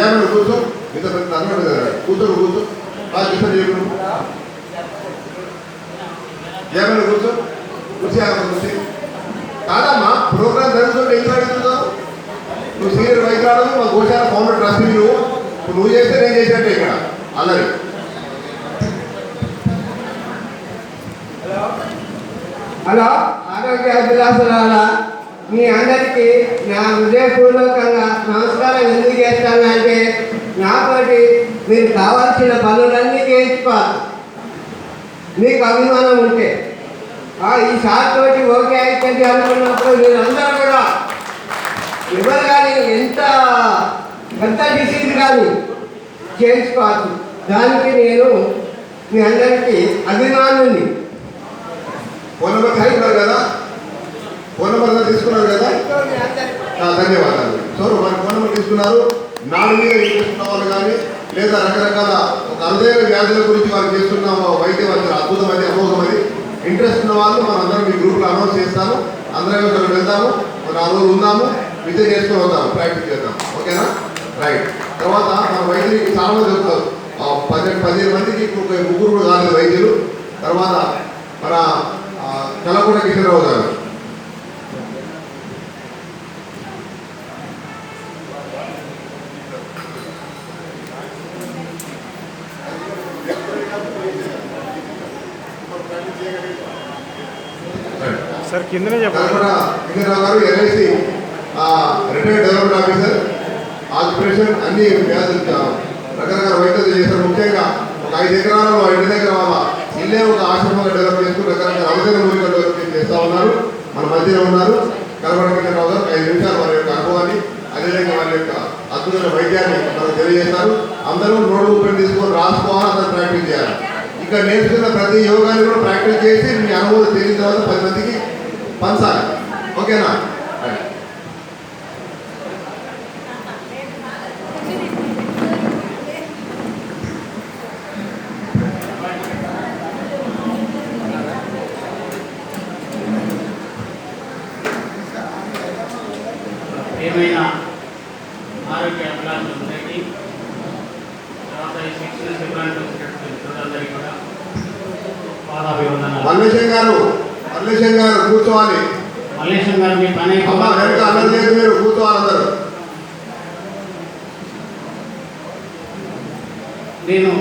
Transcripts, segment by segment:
ఏమైనా కూర్చో ఇంత పెద్ద అన్నాడు కదా కూర్చో కూర్చో కిషన్ చెప్పు ఏమైనా కూర్చో కూర్చి కూర్చి కాదమ్మా ప్రోగ్రామ్ జరుగుతుంటే ఏం అడుగుతున్నావు నువ్వు సీనియర్ వైస్ రావడం మా గోశాల ఫౌండర్ ట్రస్టీ నువ్వు చేస్తే నేను చేసినట్టే ఇక్కడ అల్లరి హలో ఆరోగ్య అభిలాషులారా మీ అందరికీ నా హృదయపూర్వకంగా నమస్కారం ఎందుకు చేస్తానంటే నాతోటి మీరు కావాల్సిన పనులన్నీ చేయించుకోవాలి మీకు అభిమానం ఉంటే ఈ సార్ తోటి ఓకే అయిపోయింది అనుకున్నప్పుడు మీరందరూ కూడా ఎవరు కానీ ఎంత పెద్ద డిసీజ్ కానీ చేయించుకోవచ్చు దానికి నేను మీ అందరికీ అభిమానుని ఫోన్ నెంబర్ తీసుకున్నారు కదా ఫోన్ నెంబర్ తీసుకున్నారు కదా ధన్యవాదాలు సార్ మన ఫోన్ నెంబర్ తీసుకున్నారు నాడు మీద చేస్తున్న వాళ్ళు కానీ లేదా రకరకాల ఒక అరుదైన వ్యాధుల గురించి వారు చేస్తున్న వైద్యం అది అద్భుతమైంది అమోఘమైంది ఇంట్రెస్ట్ ఉన్న వాళ్ళు మనం అందరం మీ గ్రూప్లో అనౌన్స్ చేస్తాము అందరం ఇక్కడ వెళ్తాము ఒక 4 రోజులు ఉందాము విద్య చేసుకొని వద్దాము ప్రాక్టీస్ చేద్దాం ఓకేనా రైట్ తర్వాత మన వైద్యులకి చాలా మంది చెప్తారు 15 మందికి ముగ్గురు కూడా కాలేదు వైద్యులు తర్వాత మన కలకూడ కిషన్రావు గారు సార్ కిందనే చెప్పండి కిషన్రావు గారు LIC retired development officer occupation అన్ని వ్యాధులు రకరకాల వైద్యులు చేశారు ముఖ్యంగా ఒక 5 ఎకరాలలో 5 దగ్గర వాళ్ళ ఇల్లే ఒక ఆశ్రమంగా డెవలప్ చేసుకుని రకరకాల అవసరం మూలికలు డెవలప్ చేస్తూ ఉన్నారు మన మధ్యలో ఉన్నారు కలవడ కిషన్రావు గారు 5 నిమిషాలు వారి యొక్క అనుభవాన్ని అదేవిధంగా వారి యొక్క అద్భుతమైన వైద్యాన్ని మనకు తెలియజేస్తారు అందరూ నోటు ఓపెన్ తీసుకొని రాసుకోవాలి అందరూ ప్రాక్టీస్ చేయాలి ఇక్కడ నేర్చుకున్న ప్రతి యోగాన్ని కూడా ప్రాక్టీస్ చేసి మీ అనుభవం తెలిసిన తర్వాత 10 మందికి పంచాలి ఓకేనా ఏమైనా ఆరోగ్య అభిలాషలు ఉన్నాయి తర్వాత ఈ శిక్షణ శిబిరానికి వచ్చినటువంటి అందరికీ కూడా పాదాభివందనాలు. మల్లేశం గారు కూర్చోవాలి. మల్లేశం గారు మీ పని మీరు కూర్చోవాలి అందరూ. నేను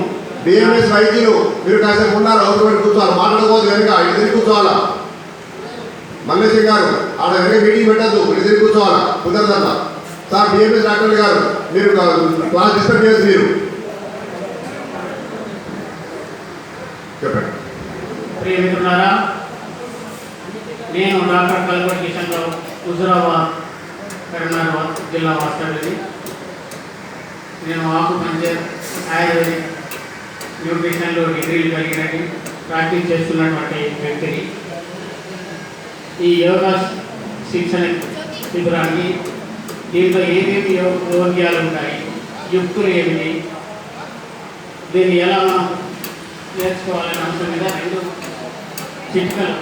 బిఎంఎస్ వైద్యులు మీరు కాసేపు ఉన్నారు అవసరం కూర్చోవాలి మాట్లాడుకోవద్దు వెనుక ఎదురు కూర్చోవాలా మల్లేశం గారు ఆడ వెనక మీటింగ్ పెట్టద్దు ఎదురు కూర్చోవాలా కుదరదన్న సార్ బిఎంఎస్ డాక్టర్ గారు మీరు క్లాస్ డిస్టర్బ్ చేయొద్దు మీరు చెప్పండి. ప్రియమిత్రులారా నేను డాక్టర్ కల్పటి కిషన్రావు హుజురాబాద్ కరీంనగర్ జిల్లా వాస్తవ్యుడిని. నేను ఆకుపంచర్ ఆయుర్వేదిక్ న్యూట్రిషన్లో డిగ్రీలు కలిగినట్టు ప్రాక్టీస్ చేస్తున్నటువంటి వ్యక్తిని. ఈ యోగా శిక్షణ శిబిరానికి దీంట్లో ఏమేమి యోగ్యాలు ఉంటాయి, యుక్తులు ఏమిటి, దీన్ని ఎలా మనం నేర్చుకోవాలనే అంశం మీద 2 చిట్కలు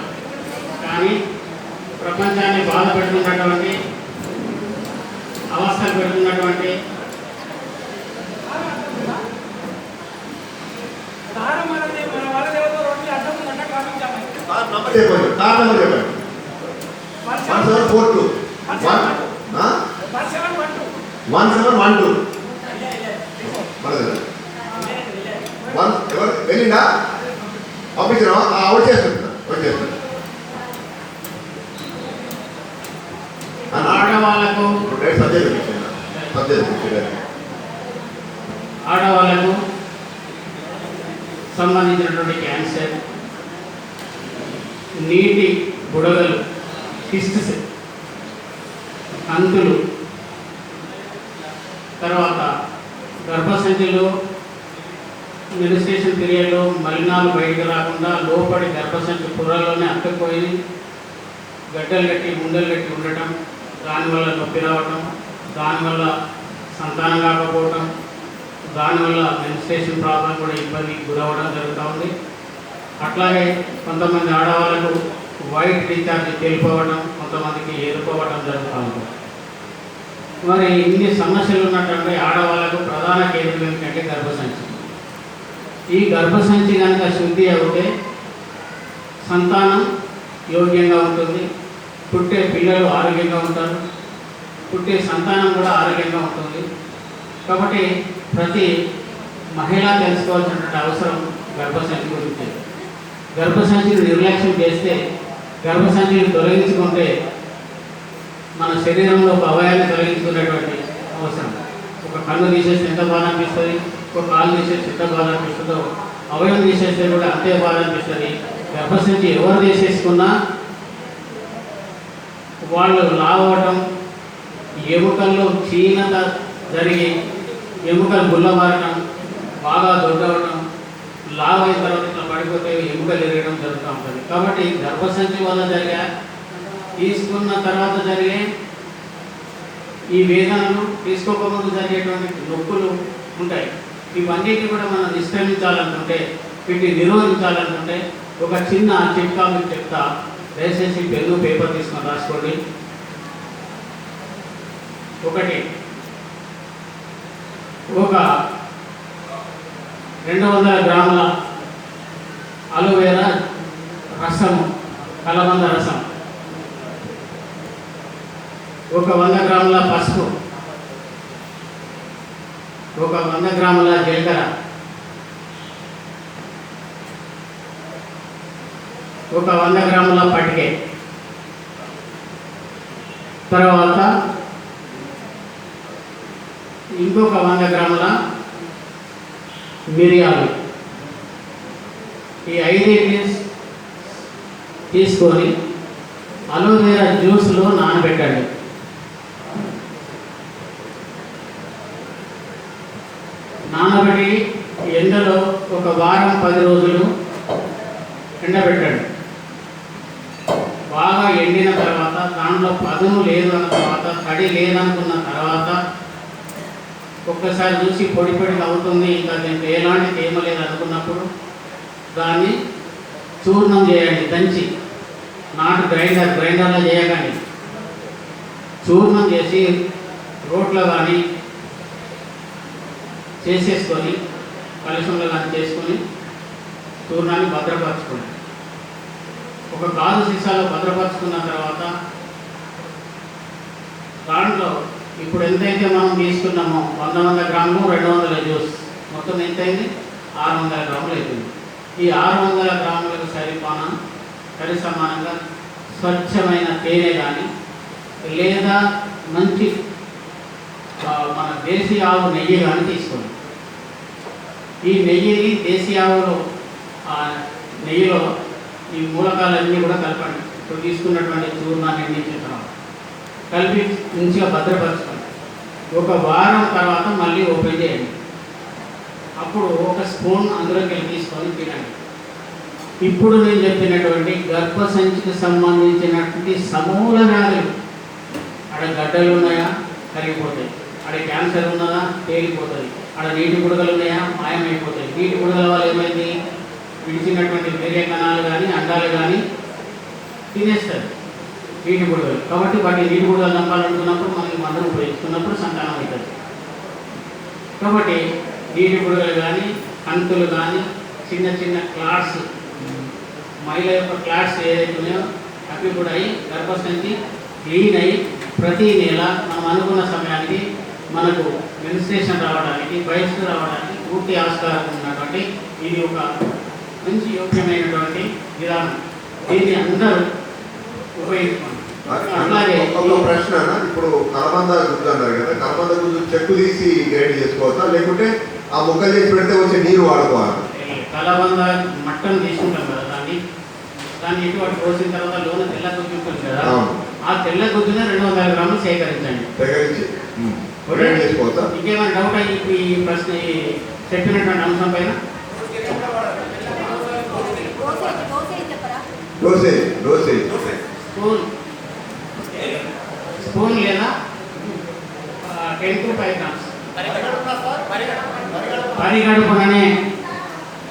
కానీ ప్రపంచాన్ని బాధ పెడుతున్నటువంటి అవస్థలు పెడుతున్నటువంటి వెళ్ళిందా పంపించిన వచ్చేస్తున్నా ఆడవాళ్ళకు సంబంధించినటువంటి క్యాన్సర్, నీటి బుడగలు, కిస్ట్స్, అంతులు, తర్వాత గర్భసంచిలో మెన్స్ట్రుయేషన్ పీరియడ్లో మలినాలు బయటకు రాకుండా లోపడి గర్భసంచి పుర్రలోనే అక్కకపోయి గడ్డలు కట్టి ముండలు కట్టి ఉండటం, దానివల్ల నొప్పి రావటం, దానివల్ల సంతానం కాకపోవటం, దానివల్ల మెన్స్ట్రుయేషన్ ప్రాబ్లం కూడా ఇబ్బందికి గురవడం జరుగుతూ ఉంది. అట్లాగే కొంతమంది ఆడవాళ్ళకు వైట్ డిశ్చార్జ్ తెలిపోవడం, కొంతమందికి ఎరుపోవడం జరుగుతూ ఉంటుంది. మరి ఇన్ని సమస్యలు ఉన్నటువంటి ఆడవాళ్ళకు ప్రధాన కేంద్రం ఏమిటంటే గర్భసంచి. ఈ గర్భసంచి కనుక శుద్ధి అవుతే సంతానం యోగ్యంగా ఉంటుంది, పుట్టే పిల్లలు ఆరోగ్యంగా ఉంటారు, పుట్టే సంతానం కూడా ఆరోగ్యంగా ఉంటుంది. కాబట్టి ప్రతి మహిళ తెలుసుకోవాల్సినటువంటి అవసరం గర్భసంచి గురించి. గర్భసంచిని నిర్లక్ష్యం చేస్తే, గర్భసంచిని తొలగించుకుంటే మన శరీరంలో ఒక అవయాన్ని తొలగించుకునేటువంటి అవసరం. ఒక కన్ను తీసేస్తే ఎంత బాధ అనిపిస్తుంది, ఒక కాలు తీసేస్తే ఎంత బాధ అనిపిస్తుందో, అవయం తీసేస్తే కూడా అంతే బాధ అనిపిస్తుంది. గర్భసంచి ఎవరు తీసేసుకున్నా వాళ్ళు లావటం, ఎముకల్లో క్షీణత జరిగి ఎముకలు గుల్లమారటం, బాగా దొడ్డవటం, లావ్ అయిన తర్వాత ఇట్లా పడిపోతే ఎముకలు ఎరగడం జరుగుతూ ఉంటుంది. కాబట్టి గర్భసంచి వల్ల జరిగే, తీసుకున్న తర్వాత జరిగే ఈ వేదనలు, తీసుకోకముందు జరిగేటువంటి నొప్పులు ఉంటాయి. ఇవన్నిటి కూడా మనం నిష్క్రమించాలనుకుంటే, వీటిని నిరోధించాలనుకుంటే ఒక చిన్న చిట్కా మీకు చెప్తా. దయచేసి పెన్ను పేపర్ తీసుకొని రాసుకోండి. ఒకటి, ఒక 200 గ్రాముల అలోవేరా రసము, కలబంద రసం, ఒక 100 గ్రాముల పసుపు, ఒక 100 గ్రాముల జీలకర్ర, ఒక 100 గ్రాముల పటికే, తర్వాత ఇంకొక 100 గ్రాముల మిరియాలు. ఈ 5 తీసుకొని అలోవేరా జ్యూస్లో నానబెట్టండి. నానబెట్టి ఎండలో ఒక వారం 10 రోజులు ఎండబెట్టండి. బాగా ఎండిన తర్వాత, దాంట్లో పదును లేదు అన్న తర్వాత, తడి లేదనుకున్న తర్వాత ఒక్కసారి చూసి పొడి పొడిగా అవుతుంది, ఇంకా దీంట్లో ఎలాంటి తేమ లేదు అనుకున్నప్పుడు దాన్ని చూర్ణం చేయండి. దంచి, నాటు గ్రైండర్లో చేయకండి, చూర్ణం చేసి రోట్లో కానీ చేసేసుకొని, కలుషంలో కానీ చేసుకొని చూర్ణాన్ని భద్రపరచుకోండి. ఒక గాజు సీసాలో భద్రపరుచుకున్న తర్వాత దాంట్లో ఇప్పుడు ఎంతైతే మనం తీసుకున్నామో 100 గ్రాములు 200 జ్యూస్, మొత్తం ఎంతైంది? 600 గ్రాములు అవుతుంది. ఈ 600 గ్రాములకు సరి సమానంగా స్వచ్ఛమైన తేనె కానీ లేదా మంచి మన దేశీ ఆవు నెయ్యి కానీ తీసుకోండి. ఈ నెయ్యిని, దేశీ ఆవులో నెయ్యిలో ఈ మూలకాలన్నీ కూడా కలపండి. ఇప్పుడు తీసుకున్నటువంటి చూర్ణాన్ని ఎండించిన తర్వాత కలిపి మంచిగా భద్రపరచుకోండి. ఒక వారం తర్వాత మళ్ళీ ఓపెన్ చేయండి. అప్పుడు ఒక స్పూన్ అందులోకి తీసుకొని తినండి. ఇప్పుడు నేను చెప్పినటువంటి గర్భసంచికి సంబంధించినటువంటి సమూల వ్యాధులు, ఆడ గడ్డలు ఉన్నాయా కరిగిపోతాయి, ఆడ క్యాన్సర్ ఉన్నదా తేలిపోతుంది, ఆడ నీటి బుడగలు ఉన్నాయా మాయమైపోతాయి. నీటి బుడగల వల్ల ఏమైంది? విడిచినటువంటి వేరే కణాలు కానీ అండాలు కానీ తినేస్తారు నీటి బుడగలు. కాబట్టి వాటి నీటి బుడగలు చంపాలనుకున్నప్పుడు మనకి మందులు ఉపయోగిస్తున్నప్పుడు సంతానం అవుతుంది. కాబట్టి నీటి బుడగలు కానీ, కంతులు కానీ, చిన్న చిన్న క్లాట్స్, మహిళ యొక్క క్లాట్స్ ఏదైతే ఉన్నాయో అవి కూడా అయ్యి గర్భసంచి క్లీన్ అయ్యి ప్రతి నెల మనం అనుకున్న సమయానికి మనకు మెన్స్ట్రేషన్ రావడానికి, బయటకు రావడానికి పూర్తి ఆస్కారం ఉన్నటువంటి ఇది ఒక మంచి యోగ్యమైనటువంటి విధానం. దీన్ని అందరూ ఉపయోగించుకోండి. అలాగే ఒక ప్రశ్న, ఇప్పుడు కలబంద గుజ్జు అన్నారు కదా, కలబంద గుజ్జు చెక్కు తీసి గ్రైండ్ చేసుకోవచ్చా, లేకుంటే ఆ ముక్కలు చేసి పెడితే వచ్చే నీరు వాడుకోవాలి? కలబంద మట్టను తీసుకుంటాం కదా, దాన్ని ఇటువంటి పోసిన తర్వాత లోన తెల్ల గుజ్జు ఉంటుంది కదా, ఆ తెల్ల గుజ్జునే 200 గ్రాములు సేకరించండి. గ్రైండ్ చేసుకోవచ్చా? ఇంకేమైనా డౌట్ అయ్యి ఈ ప్రశ్న చెప్పినటువంటి అంశం పైన? స్పూన్ లేదా 10 to 5 grams పరిగడుపుననే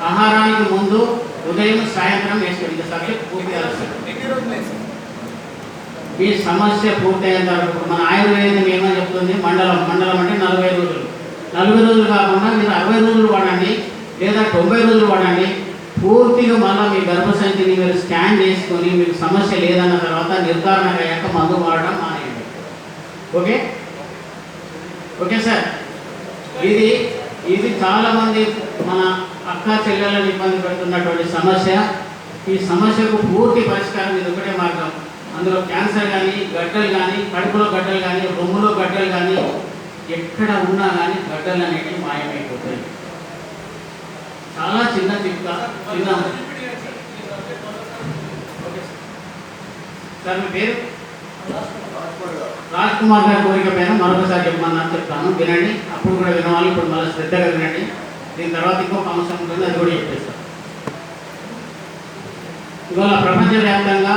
ఆహారానికి ముందు ఉదయం సాయంత్రం వేసుకోండి. ఇంకా సబ్జెక్ట్ పూర్తి ఈ సమస్య పూర్తయ్యేంత వరకు మన ఆయుర్వేదం ఏమని చెప్తుంది? మండలం అంటే 40 రోజులు. 40 రోజులు కాకుండా మీరు 60 రోజులు వాడండి, లేదా 90 రోజులు వాడండి. పూర్తిగా మళ్ళీ మీ గర్భసంచిని మీరు స్కాన్ చేసుకొని మీకు సమస్య లేదన్న తర్వాత నిర్ధారణ అయ్యాక మందు వాడడం మానేయండి. Okay okay sir. ఇది చాలామంది మన అక్క చెల్లెలను ఇబ్బంది పెడుతున్నటువంటి సమస్య. ఈ సమస్యకు పూర్తి పరిష్కారం ఇది ఒకటే మార్గం. అందులో క్యాన్సర్ కానీ, గడ్డలు కానీ, కడుపులో గడ్డలు కానీ, రొమ్ములో గడ్డలు కానీ, ఎక్కడ ఉన్నా కానీ గడ్డలు అనేవి మాయమైపోతాయి. చాలా చిన్న చిన్న సార్ మీ పేరు? రాజ్ కుమార్ గారి కోరిక పైన మరొకసారి చెప్పమన్నారు, చెప్తాను వినండి. అప్పుడు కూడా వినవాలి, ఇప్పుడు మళ్ళీ శ్రద్ధగా వినండి. దీని తర్వాత ఇంకొక అంశం ఉంటుంది, అది కూడా చెప్పేస్తాను. ఇవాళ ప్రపంచవ్యాప్తంగా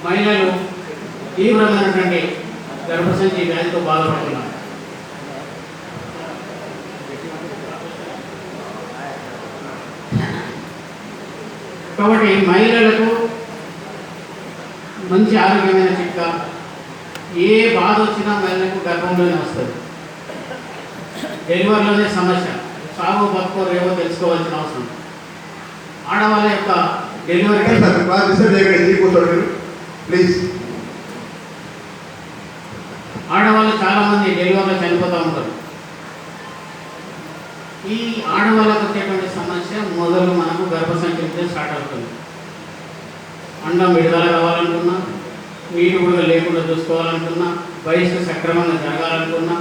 మహిళలు తీవ్రమైనటువంటి గర్భసంచి వ్యాధితో బాధపడుతున్నారు. కాబట్టి మహిళలకు మంచి ఆరోగ్యమైన చిట్కా, ఏ బాధ వచ్చినా మహిళలకు గర్భంలోనే వస్తుంది. డెలివరీలోనే సమస్య, సాగు బతుకో రేవో తెలుసుకోవాల్సిన అవసరం. ఆడవాళ్ళ యొక్క డెలివరీ ప్లీజ్. ఆడవాళ్ళు చాలామంది డెలివరీలో చనిపోతూ ఉంటారు. ఈ ఆడవాళ్ళకు వచ్చేటువంటి సమస్య మొదలు మనకు గర్భసంచి స్టార్ట్ అవుతుంది. అండం విడుదల కావాలనుకున్నా, నీటి కూడా లేకుండా చూసుకోవాలనుకున్నా, వయసు సక్రమంగా జరగాలనుకున్నా,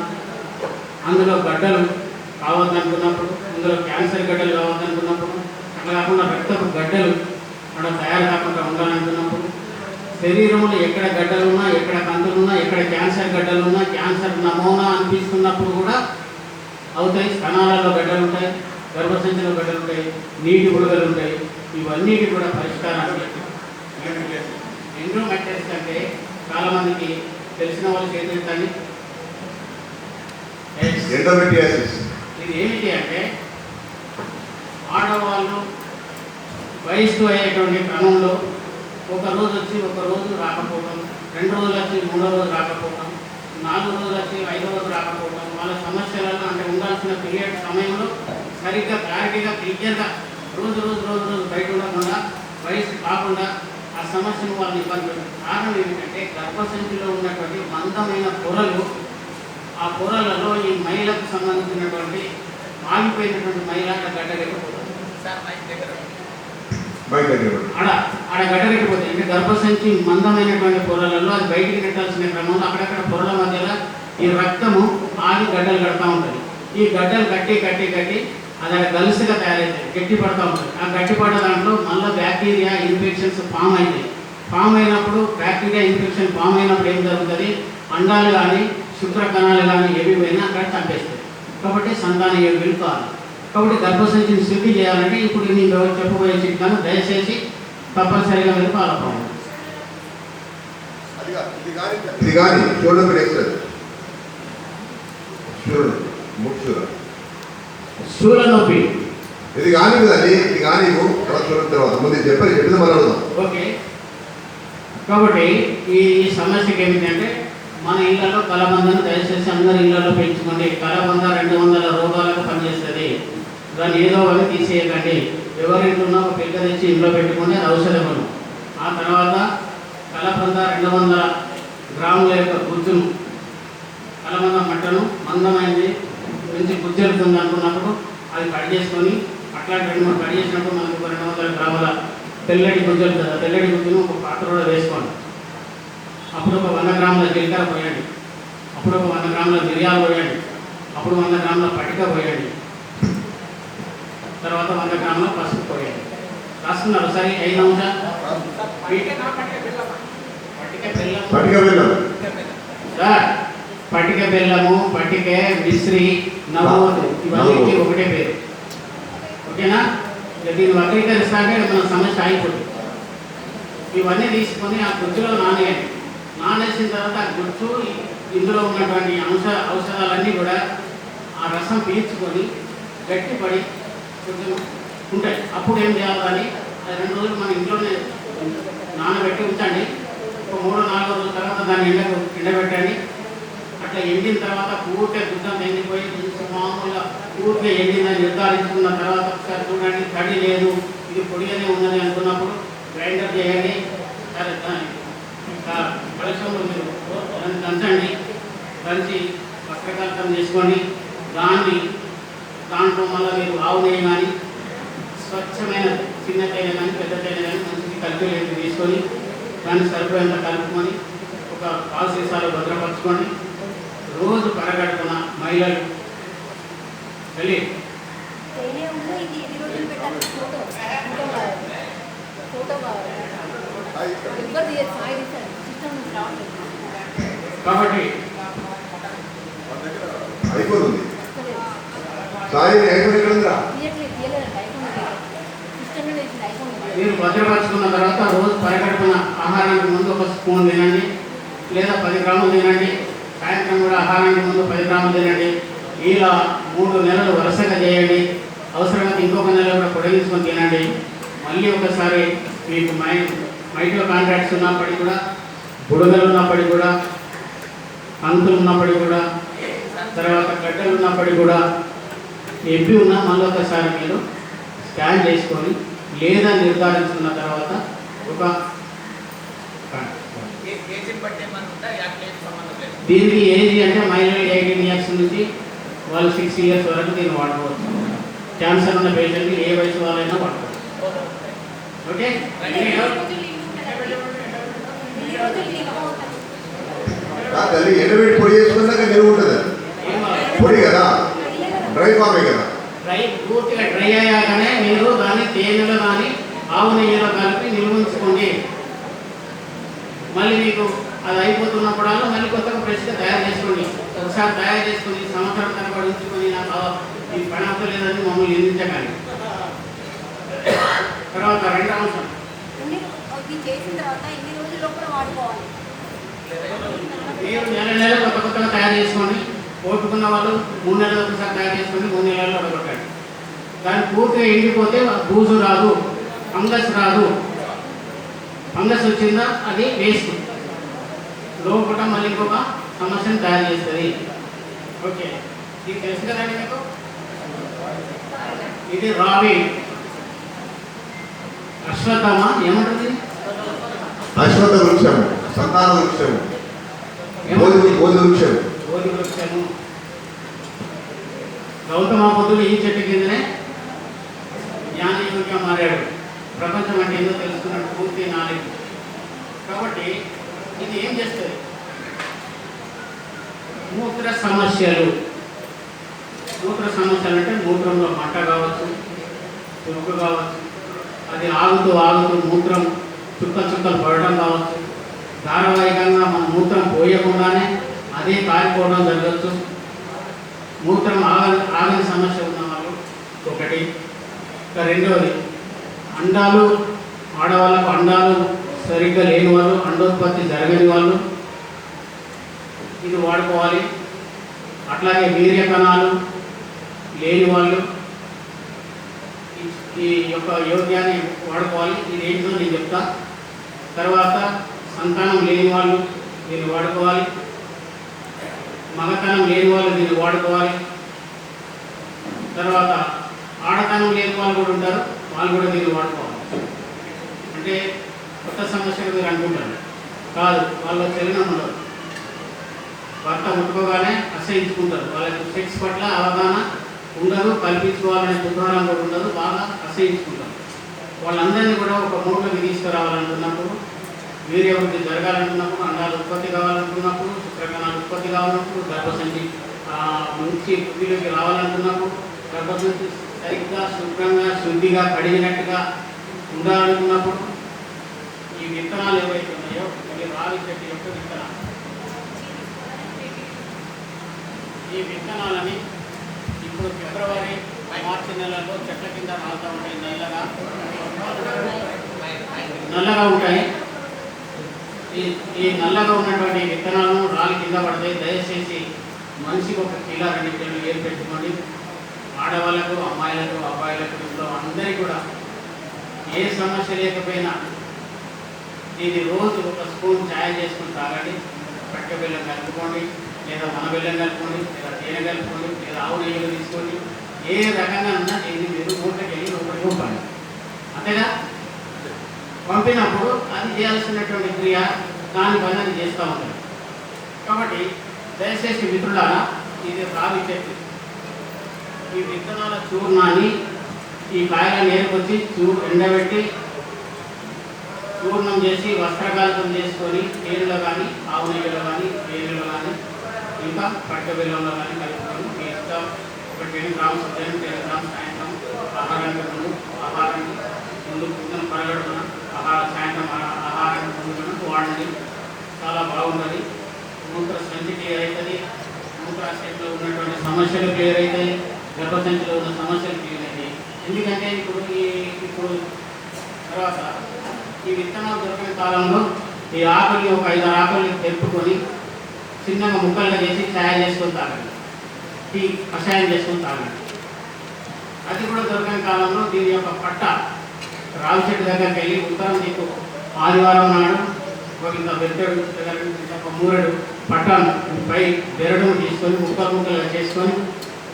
అందులో గడ్డలు కావద్దనుకున్నప్పుడు, అందులో క్యాన్సర్ గడ్డలు కావద్దనుకున్నప్పుడు, అట్లా కాకుండా రక్తపు గడ్డలు అక్కడ తయారు కాకుండా ఉండాలనుకున్నప్పుడు, శరీరంలో ఎక్కడ గడ్డలు ఉన్నా, ఎక్కడ కంతులు ఉన్నా, ఎక్కడ క్యాన్సర్ గడ్డలు ఉన్నా, క్యాన్సర్ నమూనా అనిపిస్తున్నప్పుడు కూడా అవుతాయి. స్తనాలలో గడ్డలు ఉంటాయి, గర్భసంచిలో గడ్డలు ఉంటాయి, నీటి బుడగలు ఉంటాయి. ఇవన్నిటి కూడా పరిష్కారాన్ని ఎండోమెట్రియాసిస్ అంటే చాలామందికి తెలిసిన వాళ్ళు చేతులు. ఇది ఏమిటి అంటే ఆడవాళ్ళు వయస్సు అయ్యేటువంటి క్రమంలో ఒక రోజు వచ్చి ఒక రోజు రాకపోవడం, 2 రోజులు వచ్చి 3వ రోజు రాకపోవడం, 4 రోజులు వచ్చి 5వ రోజు రాకపోవడం, వాళ్ళ సమస్యలలో అంటే ఉండాల్సిన పీరియడ్ సమయంలో సరిగ్గా క్లారిటీగా క్లియర్గా రోజు బయట ఉండకుండా, వయసు కాకుండా ఆ సమస్యను వాళ్ళని ఇబ్బంది పెడుతుంది. కారణం ఏమిటంటే గర్భసంచిలో ఉన్నటువంటి మందమైన పొరలు, ఆ పొరలలో ఈ మహిళకు సంబంధించినటువంటి ఆగిపోయినటువంటి మహిళ గడ్డగట్టిపోతుంది. ఆడ గడ్డగట్టిపోతుంది. అంటే గర్భసంచి మందమైనటువంటి పొరలలో అది బయటికి నెట్టాల్సిన క్రమంలో అక్కడక్కడ పొరల మధ్యలో ఈ రక్తము ఆగి గడ్డలు కడతా ఉంటుంది. ఈ గడ్డలు కట్టి అది గలుసుగా తయారవుతాయి, గట్టి పడుతూ ఉంటుంది. ఆ గట్టి పడ్డ దాంట్లో మళ్ళీ బ్యాక్టీరియా ఇన్ఫెక్షన్స్ ఫామ్ అవుతాయి. ఫామ్ అయినప్పుడు బ్యాక్టీరియా ఇన్ఫెక్షన్ ఫామ్ అయినప్పుడు ఏం జరుగుతుంది, అండాలు కానీ శుక్ర కణాలు కానీ ఏవి పోయినా అక్కడ చంపేస్తాయి. కాబట్టి సంతాన యోగ్యులు కాదు. కాబట్టి గర్భసంచిని శుద్ధి చేయాలంటే ఇప్పుడు నేను చెప్పబోయే చిట్కాను దయచేసి తప్పనిసరిగా మీరు ఫాలో అవ్వండి. శూల నొప్పి ఇది కానీ కదండి, ఇది కానీ తర్వాత ముందు చెప్పింది మనం అడుగుదాం. ఓకే. కాబట్టి ఈ సమస్యకి ఏమిటంటే మన ఇళ్లలో కలబందను దయచేసి అందరి ఇళ్లలో పెంచుకోండి. కలబంద 200 రోగాలకు పనిచేస్తుంది. దాన్ని ఏదో అని తీసేయకండి. ఎవరింట్లో ఒక పిల్ల తెచ్చి ఇంట్లో పెట్టుకొని ఔషధములు. ఆ తర్వాత కలబంద 200 గ్రాముల యొక్క గుజ్జును, కలబంద మట్టను మందమైంది మంచి గుజ్జెలుతుంది అనుకున్నప్పుడు అది కట్ చేసుకొని అట్లా 2-3 కట్ చేసినప్పుడు మనకు 200 గ్రాముల తెల్లటి గుజ్జలు కదా, తెల్లటి గుజ్జును ఒక పాత్రలో వేసుకోండి. అప్పుడు ఒక 100 గ్రాముల జీలకర్ర పోయండి. అప్పుడు ఒక 100 గ్రాముల మిరియాలు పోయండి. అప్పుడు 100 గ్రాముల పటిక పోయండి. తర్వాత 100 గ్రాముల పసుపు పోయండి. రాసుకున్నారు సరే 5 నిమిషాలు. పటిక బెల్లము, పటిక, మిశ్రి, నవ్వోదు ఇవన్నీ ఒకటే పేరు. ఓకేనా? దీన్ని వక్రీకరిస్తాంటే మన సమస్య అయిపోతుంది. ఇవన్నీ తీసుకొని ఆ గుజ్జులో నానేయండి. నానేసిన తర్వాత ఆ గుజ్జు ఇందులో ఉన్నటువంటి ఔషధాలన్నీ కూడా ఆ రసం పీల్చుకొని గట్టిపడి కొంచెం ఉంటాయి. అప్పుడు ఏం చేయాలని 2 రోజులు మన ఇంట్లోనే నానబెట్టి ఉంచండి. ఒక 3-4 రోజుల తర్వాత దాన్ని ఎండబెట్టండి. అట్లా ఎండిన తర్వాత పూర్తిగా గుడ్డం ఎండిపోయి మామూలుగా పూర్తిగా ఎండిందని నిర్ధారించుకున్న తర్వాత ఒకసారి చూడండి, తడి లేదు, ఇది పొడిగానే ఉన్నది అనుకున్నప్పుడు గ్రైండర్ చేయండి. సరే కలశంలో మీరు దాన్ని దంచండి, దంచి వస్త్రకాంతం చేసుకోండి. దాంట్లో మళ్ళీ మీరు ఆవు నెయ్యి కానీ స్వచ్ఛమైన చిన్న తేనె కానీ పెద్ద తేనె కానీ మంచిది కలిపి తీసుకొని దాన్ని సరిపోయేంత కలుపుకొని ఒక పాలు సీసాలు భద్రపరచుకొని రోజు పరగడుపున మహిళలు వెళ్ళి కాబట్టి అయిపోతుంది. సాయి అయిపోయి ఎక్కడుందిరా? మీరు భద్రపరచుకున్న తర్వాత రోజు పరగడుపున ఆహారానికి ముందు ఒక స్పూన్ తినండి, లేదా 10 గ్రాములు తినండి. సాయంత్రం కూడా ఆహారానికి ముందు 10 గ్రాములు తినండి. ఇలా 3 నెలలు వరుసగా చేయండి. అవసరమైతే ఇంకొక నెల కూడా పొడిగించుకొని తినండి. మళ్ళీ ఒకసారి మీకు మైక్రో కాంట్రాక్ట్స్ ఉన్నప్పటికీ కూడా, బుడగలు ఉన్నప్పటికీ కూడా, అంకులు ఉన్నప్పటికీ కూడా, తర్వాత గడ్డలు ఉన్నప్పటికీ కూడా, ఎప్పి ఉన్నా మళ్ళీ ఒకసారి మీరు స్కాన్ చేసుకొని లేదా నిర్ధారించుకున్న తర్వాత ఒక దీనికి ఏజ్ అంటే మహిళలు 18 ఇయర్స్ నుంచి వాళ్ళు 6 ఇయర్స్ వరకు దీన్ని వాడుకోవచ్చు. క్యాన్సర్ ఉన్న పేషెంట్ ఏ వయసు వాళ్ళైనా వాడుకోవచ్చు. ఓకే, తల్లి ఎండబెట్టి పొడి చేసుకున్నాక నిలువ ఉంటుంది. పొడి కదా, డ్రై ఫామే కదా. పూర్తిగా డ్రై అయ్యాకనే మీరు దాన్ని తేనెలో కానీ ఆవు నెయ్యిలో కలిపి నిల్వుంచుకోండి. మళ్ళీ మీకు అది అయిపోతున్నప్పుడల్లా మళ్ళీ కొత్తగా ఫ్రెష్గా తయారు చేసుకోండి. ఒకసారి తయారు చేసుకొని సంవత్సరం తరబడి ఉంచుకొని నాకు ఈ పని అవ్వలేదని మమ్మల్ని నిందించకండి. తర్వాత 2వ అంశం, మీరు నెల కొత్తగా తయారు చేసుకోండి. ఓటుకున్న వాళ్ళు 3 నెలలు ఒకసారి తయారు చేసుకొని 3 నెలల్లో అడగొట్టండి. దాన్ని పూర్తిగా ఎండిపోతే బూజు రాదు, ఫంగస్ రాదు. ఫంగస్ వచ్చిందా అది వేస్ట్, లోపల మళ్ళీ ఇంకొక సమస్యను తయారు చేస్తుంది. ఓకే, ఇది తెలుసు కదండి మీకు. ఇది రావి అశ్వత్థమ ఏమంటుంది? అశ్వత్థ వృక్షం, సంతాన వృక్షం, బోధి వృక్షం. బోధి వృక్షము. గౌతమ బుద్ధుడు ఈ చెట్టు కిందనే జ్ఞానయుడిగా మారాడు. ప్రపంచం అంటే ఏదో తెలుసుకున్నాడు, పూర్తి నాలెడ్జ్. కాబట్టి ఇది ఏం చేస్తుంది? మూత్ర సమస్యలు అంటే మూత్రంలో మంట కావచ్చు, పురుగు కావచ్చు, అది ఆగుతూ మూత్రం చుక్కలు పడడం కావచ్చు, ధారావాహికంగా మన మూత్రం పోయకుండానే అదే కారిపోవడం జరగచ్చు. మూత్రం ఆగని సమస్య ఉన్న వాళ్ళు ఒకటి. ఇంకా 2వది, అండాలు, ఆడవాళ్ళకు అండాలు సరిగ్గా లేని వాళ్ళు, అండోత్పత్తి జరగని వాళ్ళు ఇది వాడుకోవాలి. అట్లాగే వీర్య కణాలు లేని వాళ్ళు ఈ యొక్క యోగ్యాన్ని వాడుకోవాలి. ఇది ఏంటో నేను చెప్తా. తర్వాత సంతానం లేని వాళ్ళు దీన్ని వాడుకోవాలి. మగతనం లేని వాళ్ళు దీన్ని వాడుకోవాలి. తర్వాత ఆడతనం లేని వాళ్ళు కూడా ఉంటారు, వాళ్ళు కూడా దీన్ని వాడుకోవాలి. అంటే కొత్త సమస్యలు మీరు అనుకుంటారు కాదు, వాళ్ళ చలనం ఉండదు. భర్త ముట్టుకోగానే అసహించుకుంటారు, వాళ్ళకి సెక్స్ పట్ల అవగాహన ఉండదు, కల్పించుకోవాలనే కుతూహలం కూడా ఉండదు, బాగా అసహించుకుంటారు. వాళ్ళందరినీ కూడా ఒక మూటకి తీసుకురావాలనుకున్నప్పుడు, వీర్యవృద్ధి జరగాలనుకున్నప్పుడు, అండాలు ఉత్పత్తి కావాలనుకున్నప్పుడు, శుక్రకణాలు ఉత్పత్తి కావాలన్నప్పుడు, గర్భసంచి మంచి వృద్ధిలోకి రావాలనుకున్నప్పుడు, గర్భసంచి సరిగ్గా శుభ్రంగా శుద్ధిగా కడిగినట్టుగా ఉండాలనుకున్నప్పుడు ఈ విత్తనాలు ఏవైతే ఉన్నాయో ఇవి రావి చెట్టు యొక్క విత్తనాలు. ఈ విత్తనాలని ఇప్పుడు ఫిబ్రవరి మార్చి నెలలో చెట్ల కింద రాలుతూ ఉంటాయి, నల్లగా ఉంటాయి. ఈ నల్లగా ఉన్నటువంటి విత్తనాలను రాలి కింద పడతాయి. దయచేసి మనిషికి 1 కిలో 2 కిలోలు ఏరు పెట్టుకోండి. ఆడవాళ్ళకు, అమ్మాయిలకు, అబ్బాయిలకు, ఇంట్లో అందరికీ కూడా ఏ సమస్య లేకపోయినా దీన్ని రోజు 1 స్పూన్ ఛాయ్ చేసుకుని తాగండి. పట్టె బెల్లం కలుపుకోండి. లేదా మన బెల్లం కలుపుకోండి, లేదా తేనె కలుపుకోండి, లేదా ఆవు నెయ్యిలో తీసుకోండి. ఏ రకంగా ఉన్నా దీన్ని మీరు నోట్లోకి వెళ్ళి లోపలికి పంపండి. అంతేగా పంపినప్పుడు అది చేయాల్సినటువంటి క్రియ దాని పని అది చేస్తూ ఉంటుంది. కాబట్టి దయచేసి మిత్రులారా, ఇది రావి చెట్టు, ఈ విత్తనాల చూర్ణాన్ని ఈ కాయలను నేర్కొచ్చి ఎండబెట్టి చూర్ణం చేసి వస్త్రకాలకం చేసుకొని తేనెలో కానీ ఆవు నెయ్యిలో కానీ తేనెలో కానీ ఇంకా పట్ట బెల్లంలో కానీ కలుపుకొని మీ ఇష్టం ఒక 10 గ్రామ్స్ ఉదయం 10 గ్రామ్స్ సాయంత్రం ఆహారానికి ముందు, ఆహారానికి ముందు పొద్దున పరగడుపున సాయంత్రం ఆహారానికి ముందు వాడండి. చాలా బాగుంటుంది. మూత్ర సంచి క్లియర్ అవుతుంది, మూత్రాశయంలో ఉన్నటువంటి సమస్యలు క్లియర్ అవుతాయి, గర్భసంచిలో ఉన్న సమస్యలు క్లియర్ అవుతాయి. ఎందుకంటే ఇప్పుడు తర్వాత ఈ విత్తనాలు దొరికిన కాలంలో ఈ ఆకుల్ని ఒక 5 ఆకుల్ని తెప్పుకొని చిన్నగా ముక్కలుగా చేసి ఛాయ్ చేసుకొని తాగండి, టీ కషాయం చేసుకొని తాగండి. అది కూడా దొరికిన కాలంలో దీని యొక్క పట్ట రావి చెట్టు దగ్గరికి వెళ్ళి ఉత్తరం దిక్కు ఆదివారం నాడు ఇంత బెత్తడు ఒక మూరెడు పట్టాను పై బెరడును తీసుకొని ముక్కలుగా చేసుకొని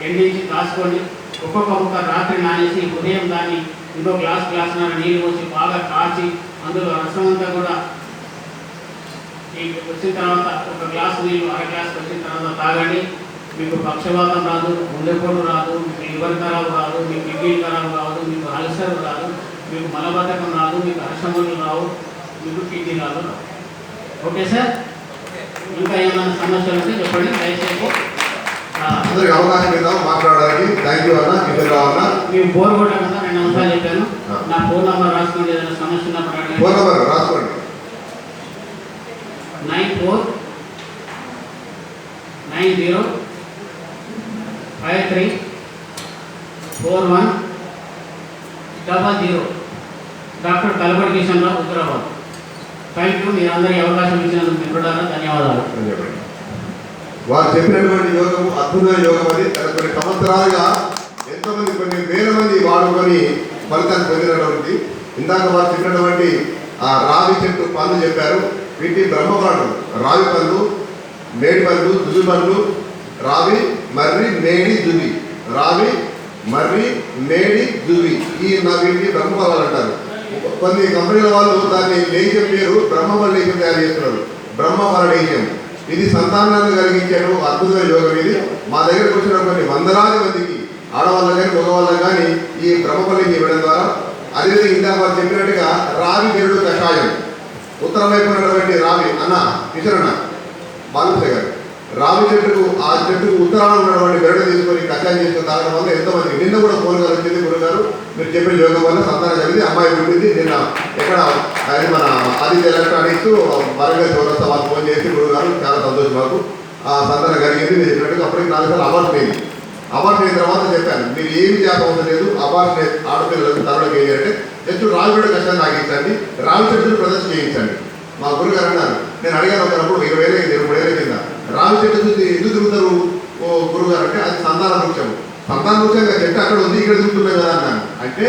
ఎండించి కాసుకోండి. ఒక్కొక్క ముక్క రాత్రి నానేసి ఉదయం దాన్ని ఇంకో గ్లాసున్నర నీళ్ళు పోసి బాగా కాచి అందులో రసం అంతా కూడా వచ్చిన తర్వాత ఒక గ్లాసు నీళ్ళు అర గ్లాసు వచ్చిన తర్వాత తాగండి. మీకు పక్షవాతం రాదు, గుండెపోటు రాదు, మీకు లివర్ ఖరాబు రాదు, మీకు కిడ్నీ ఖరాబు రాదు, మీకు అల్సర్ రాదు, మీకు మలబద్ధకం రాదు, మీకు అరసములు రావు, మీకు కిడ్నీ రాదు. ఓకే సార్, ఇంకా ఏమైనా సమస్యలు ఉంటే చెప్పండి దయచేసి. అందరికి అవకాశం ఇద్దాం మాట్లాడడానికి. థ్యాంక్ యూ అన్న. అన్న మేము బోర్ కొట్టకుండా 2 నిమిషాలు చెప్పాను. నా ఫోన్ నెంబర్ రాసుకోండి, ఏదైనా సమస్య ఉన్నప్పుడు. ఫోన్ నెంబర్ రాసుకోండి. 9490534100. Doctor Kalabadi Kishan Rao, Hyderabad. Thank you. మీరందరికీ అవకాశం ఇచ్చినందుకు మిత్రులారా ధన్యవాదాలు. వారు చెప్పినటువంటి యోగము అద్భుతమైన యోగం. అది కొన్ని సంవత్సరాలుగా ఎంతోమంది, కొన్ని వేల మంది వాడుకొని ఫలితాన్ని పొందినటువంటి, ఇందాక వారు చెప్పినటువంటి ఆ రావి చెట్టు పళ్ళు చెప్పారు. వీటి బ్రహ్మపళ్ళు, రావి పళ్ళు, మేడి పళ్ళు, దువి పళ్ళు, రావి, మర్రి, మేడి, దువి, రావి, మర్రి, మేడి, దువి, వీటిని బ్రహ్మఫలాలు అంటారు. కొన్ని కంపెనీల వాళ్ళు దాన్ని లేఖ్యం పేరు బ్రహ్మఫల లేఖ్యం తయారు చేస్తున్నారు, బ్రహ్మఫల లేఖ్యం. ఇది సంతానాన్ని కలిగించాడు అద్భుతమైన యోగం. ఇది మా దగ్గరకు వచ్చిన కొన్ని వందలాది మందికి ఆడవాళ్ళకు కానీ మగవాళ్ళకు కానీ ఈ బ్రహ్మఫలం ఇవ్వడం ద్వారా, అదేవిధంగా ఇందాక వారు చెప్పినట్టుగా రావి బెరడు కషాయం, ఉత్తరం వైపు ఉన్నటువంటి రావి అన్న కిషన్ అన్న బాలుసాయి గారు, రావి చెట్టుకు ఆ చెట్టుకు ఉత్తరాలు ఉన్నటువంటి బెరడు తీసుకొని కషాయం చేసుకొని తాగడం వల్ల ఎంతోమంది, నిన్న కూడా ఫోన్ గారు వచ్చింది, గురుగారు మీరు చెప్పిన యోగం వల్ల సంతానం కలిగింది, అమ్మాయి పుట్టింది. నిన్న ఎక్కడ అది మన ఆదిత్య ఎలక్ట్రానిక్స్ వరంగల్ చౌరస్తా వాళ్ళు ఫోన్ చేసి, గురుగారు చాలా సంతోషం, మాకు ఆ సంతానం కలిగింది మీరు చెప్పినట్టుగా. అప్పటికి 4 సార్లు అవార్డు అయింది. అవార్డు అయిన తర్వాత చెప్పాను, మీరు ఏమి చేయాల్సిన లేదు, అవార్డు ఆడపిల్లలకు తరలోకి వేయాలంటే జస్ట్ రావి చెట్టు కష్టాన్ని తాగించండి, రావి చెట్టును ప్రదర్శన చేయించండి. మా గురుగారు అన్నారు, నేను అడిగాను ఒకప్పుడు 20 ఏళ్ళ కింద 3 ఏళ్ళ కింద, రావి చెట్టు చూసి ఎందుకు తిరుగుతారు ఓ గురుగారు అంటే, అది సంతాన వృక్షం, సంతాన వృక్షంగా చెట్టు అక్కడ ఉంది, ఇక్కడ తిరుగుతున్నాయి కదా అన్నాను. అంటే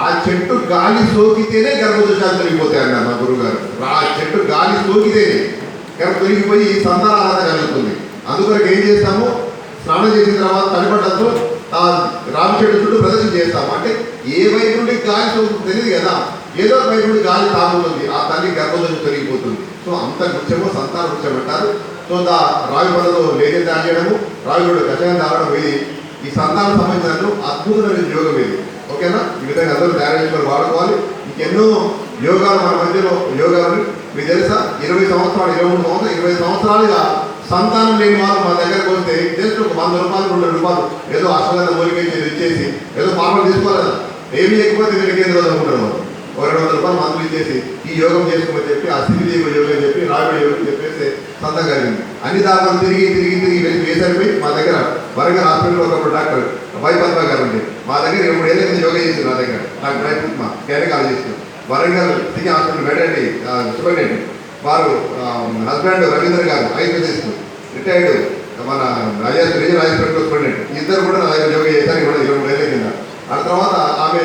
ఆ చెట్టు గాలి సోకితేనే గర్భదోషాలు తొలగిపోతాయి అన్నారు మా గురుగారు. ఆ చెట్టు గాలి సోకితేనే తొలగిపోయి సంతానారాధన కలుగుతుంది. అందుకొరకు ఏం చేస్తాము, స్నానం చేసిన తర్వాత తడిపడ్డంతో రావి చెట్టు చుట్టూ ప్రదర్శన చేస్తాము. అంటే ఏ వైపు నుండి గాలి సోకుతుంది తెలియదు కదా, ఏదో ఒక వైపు నుండి గాలి తాగుతుంది, ఆ తల్లి గర్భదోషం తొలగిపోతుంది. సో అంత వృక్షము సంతాన వృక్షం అంటారు. సో రావి పళ్ళతో లేఖం తయారు చేయడము, రావి పళ్ళు కషాయం తాగడం, ఇది ఈ సంతానం సంబంధించిన అద్భుతమైన యోగం ఇది. ఓకేనా? ఈ విధంగా అందరూ తయారు చేసుకొని వాడుకోవాలి. ఇంకెన్నో యోగాలు మన మధ్యలో యోగాలు మీకు తెలుసా, 20 సంవత్సరాలు 23 సంవత్సరాలు 20 సంవత్సరాలుగా సంతానం లేని వాళ్ళు మా దగ్గరకు వస్తే జస్ట్ ఒక 100 రూపాయలు 200 రూపాయలు ఏదో అశ్వగంధ మూలికేసి ఇచ్చేసి ఏదో పాపలు తీసుకోవాలి, ఏమి ఎక్కువ తిరిగి కేంద్రాలు అనుకుంటారు వాళ్ళు. 200 రూపాయలు మందులు ఇచ్చేసి ఈ యోగం చేసుకోమని చెప్పి, ఆ స్థితిదేవ యోగం చెప్పి, రావిడ యోగం చెప్పేసి సంతం కలిగింది. అన్ని దాఖలు తిరిగి వెళ్ళి వేసరిపోయి మా దగ్గర వరంగల్ హాస్పిటల్లో ఒకప్పుడు డాక్టర్ వైపద్మ గారు ఉంది, మా దగ్గర 2 ఏళ్ళ కింద యోగా చేసింది. నా దగ్గర నాకు ప్రయత్నం కేరకాలు చేసిన Warangal city hospital maternity superintendent వారు, హస్బెండ్ రవీంద్ర గారు ఐపీఎస్ రిటైర్డ్ మన రీజనల్ హాస్పిటల్ సూపరింటెండెంట్, ఇద్దరు కూడా నా దగ్గర యోగా చేశారు కూడా 23 ఏళ్ళ కింద. ఆ తర్వాత ఆమె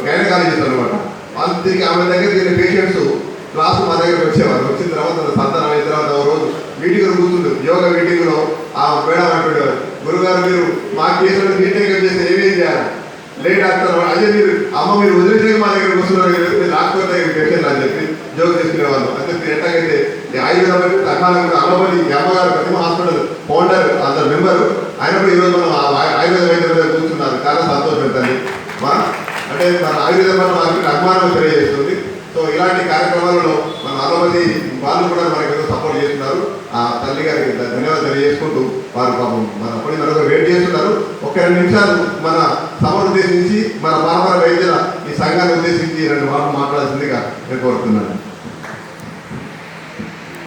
గైనకాలజిస్ట్ అనమాట. వాళ్ళు తిరిగి ఆమె దగ్గర తిరిగిన పేషెంట్స్ క్లాసు మా దగ్గరికి వచ్చేవారు. వచ్చిన తర్వాత సంతానం అయిన తర్వాత ఒక రోజు మీటింగ్ కూర్చుండు, యోగా మీటింగ్లో ఆ మేడం అంటుండేవారు, గురుగారు మీరు మా కేసులో మీటింగ్ చేస్తే ఏమేం చేయాలి? లేదు డాక్టర్, అదే మీరు అమ్మ మీరు వదిలేసే మా దగ్గర కూర్చున్నారు, డాక్టర్ దగ్గర పెట్టారు అని చెప్పి జోక్ చేసుకునేవాళ్ళు. అంటే మీరు ఎట్లాగైతే ఆయుర్వేద అమ్మబడి అమ్మగారు ప్రతిమ హాస్పిటల్ ఫౌండర్ అందరు మెంబరు, ఆయన కూడా ఈరోజు మనం ఆయుర్వేద వైద్యం మీద కూర్చున్నారు. చాలా సంతోషం తల్లి. అంటే మన ఆయుర్వేదం వల్ల మనకి అభిమానం తెలియజేస్తుంది. సో ఇలాంటి కార్యక్రమాలలో మన అల్లమతి వాళ్ళు కూడా మనకి ఏదో సపోర్ట్ చేస్తున్నారు. ఆ తల్లి గారికి ధన్యవాదాలు తెలియజేసుకుంటూ వారు పాపం మన అప్పటి మనకు వెయిట్ చేస్తున్నారు. ఒక 2 నిమిషాలు మన సభను ఉద్దేశించి మన పరపర వైద్యుల ఈ సంఘాన్ని ఉద్దేశించి